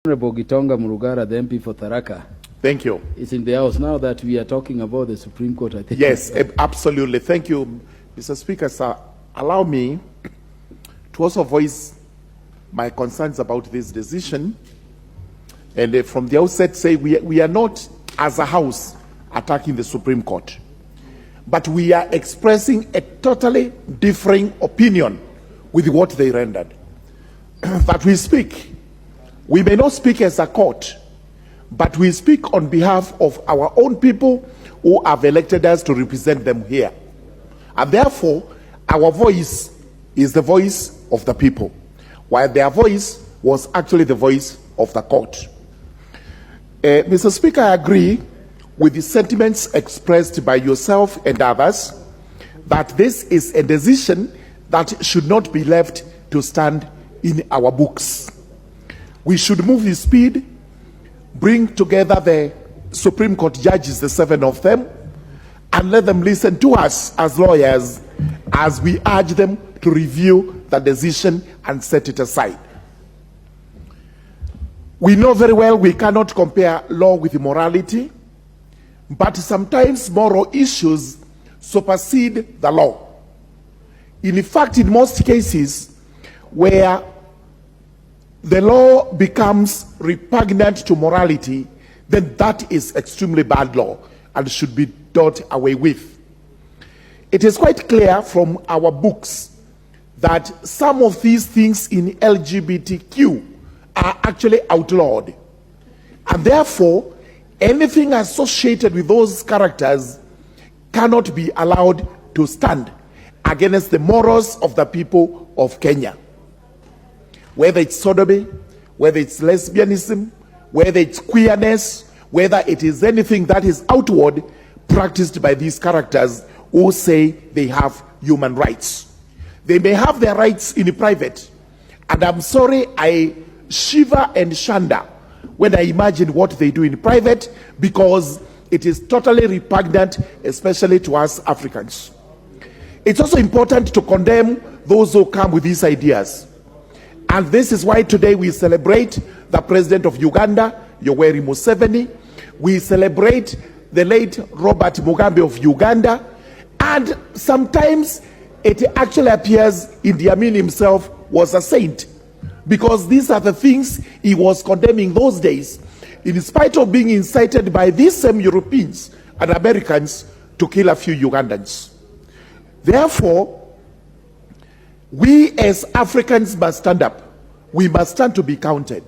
Honorable Gitonga Murugara, the MP for Tharaka. Thank you. It's in the House now that we are talking about the Supreme Court, I think. Yes, absolutely. Thank you, Mr. Speaker. Sir, allow me to also voice my concerns about this decision. And from the outset, say we are not, as a House, attacking the Supreme Court. But we are expressing a totally differing opinion with what they rendered. That we speak. We may not speak as a court, but we speak on behalf of our own people who have elected us to represent them here. And therefore, our voice is the voice of the people, while their voice was actually the voice of the court. Mr. Speaker, I agree with the sentiments expressed by yourself and others that this is a decision that should not be left to stand in our books. We should move with speed, bring together the Supreme Court judges, the 7 of them, and let them listen to us as lawyers as we urge them to review the decision and set it aside. We know very well we cannot compare law with morality, but sometimes moral issues supersede the law. In fact, in most cases where the law becomes repugnant to morality, then that is extremely bad law and should be done away with. It is quite clear from our books that some of these things in LGBTQ are actually outlawed. And therefore, anything associated with those characters cannot be allowed to stand against the morals of the people of Kenya. Whether it's sodomy, whether it's lesbianism, whether it's queerness, whether it is anything that is outward practiced by these characters who say they have human rights. They may have their rights in private. And I'm sorry, I shiver and shudder when I imagine what they do in private, because it is totally repugnant, especially to us Africans. It's also important to condemn those who come with these ideas. And this is why today we celebrate the President of Uganda, Yoweri Museveni. We celebrate the late Robert Mugabe of Uganda. And sometimes it actually appears Idi Amin himself was a saint, because these are the things he was condemning those days, in spite of being incited by these same Europeans and Americans to kill a few Ugandans. Therefore, we as Africans must stand up. We must stand to be counted.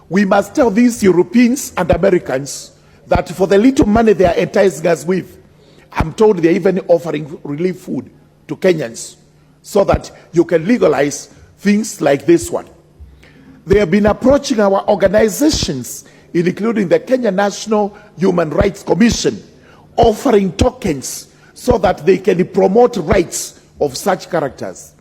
We must tell these Europeans and Americans that for the little money they are enticing us with, I'm told they're even offering relief food to Kenyans so that you can legalize things like this one. They have been approaching our organizations, including the Kenya National Human Rights Commission, offering tokens so that they can promote rights of such characters.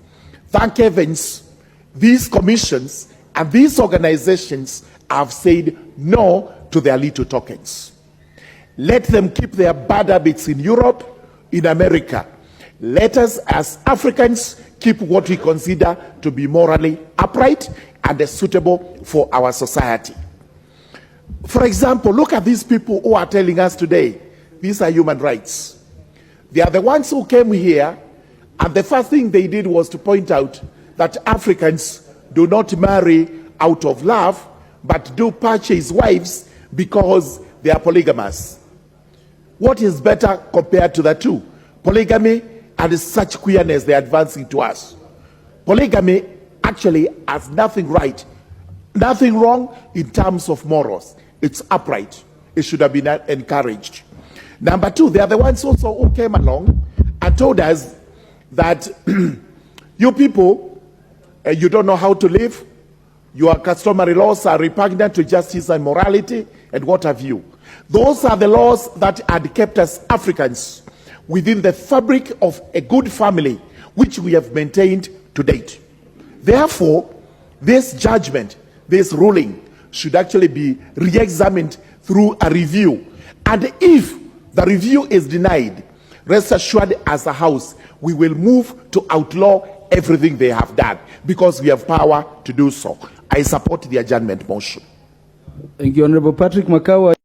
Thank heavens, these commissions and these organizations have said no to their little tokens. Let them keep their bad habits in Europe, in America. Let us as Africans keep what we consider to be morally upright and suitable for our society. For example, look at these people who are telling us today, these are human rights. They are the ones who came here, and the first thing they did was to point out that Africans do not marry out of love, but do purchase wives because they are polygamous. What is better compared to the two? Polygamy and such queerness they are advancing to us. Polygamy actually has nothing right, nothing wrong in terms of morals. It's upright. It should have been encouraged. Number two, they are the ones also who came along and told us that you people, you don't know how to live. Your customary laws are repugnant to justice and morality, and what have you. Those are the laws that had kept us Africans within the fabric of a good family, which we have maintained to date. Therefore, this judgment, this ruling, should actually be re-examined through a review. And if the review is denied, rest assured as a House, we will move to outlaw everything they have done, because we have power to do so. I support the adjournment motion. Thank you, Honorable Patrick Makawa.